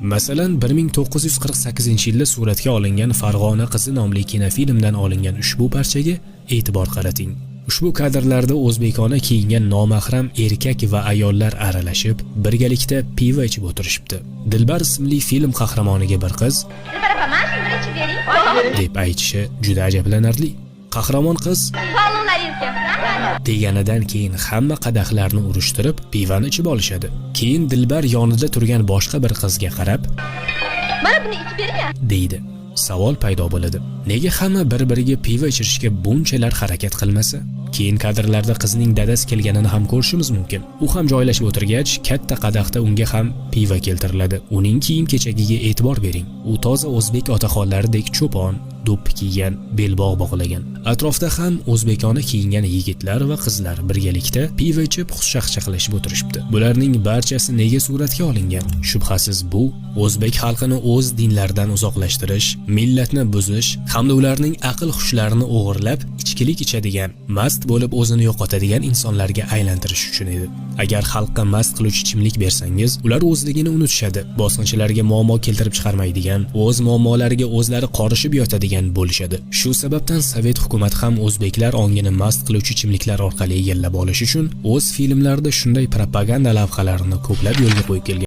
Masalan, 1948-yilda suratga olingan Farg'ona qizi nomli kinofilmdan olingan ushbu parchaga e'tibor qarating. Ushbu kadrlarda o'zbekona kiyingan nomahram erkak va ayollar aralashib, birgalikda pivo ichib o'tirishibdi. Dilbar ismli film qahramoniga bir qiz deb aytishi juda ajablanarli. Qahramon qiz deganidan keyin hamma qadahlarni urishtirib, pivani ichib olishadi. Keyin Dilbar yonida turgan boshqa bir qizga qarab, "Mana buni ichib bering" deydi. Savol paydo bo'ladi. Nega hamma bir-biriga pivo ichirishga bunchalar harakat qilmasa? Keyin kadrlarda qizning dadasi kelganini ham ko'rishimiz mumkin. U ham joylashib o'tirgach, katta qadahda unga ham pivo keltiriladi. Uning kiyim-kechagiga e'tibor bering. U toza o'zbek otaxonlaridek cho'pon, do'ppi kiygan, belbog' bog'lagan. Atrofda ham o'zbekona kiyingan yigitlar va qizlar birgalikda pivo ichib xushchaqchaqlashib o'tirishibdi. Bularning barchasi nega suratga olingan? Shubhasiz bu o'zbek xalqini o'z dinlaridan uzoqlashtirish, millatni buzish hamda ularning aql-xushlarini o'g'irlab, ichkilik ichadigan, mast bo'lib o'zini yo'qotadigan insonlarga aylantirish uchun edi. Agar xalqqa mast qiluvchi ichimlik bersangiz, ular o'zligini unutishadi, bosqinchilarga muammo keltirib chiqarmaydigan, o'z muammolariga o'zlari qorishib yotadigan bo'lishadi. Shu sababdan Sovet hukumat ham o'zbeklar ongini mast qiluvchi ichimliklar orqali egallab olish uchun o'z filmlarida shunday propaganda lavhalarini ko'plab yo'lga qo'yib kelgan.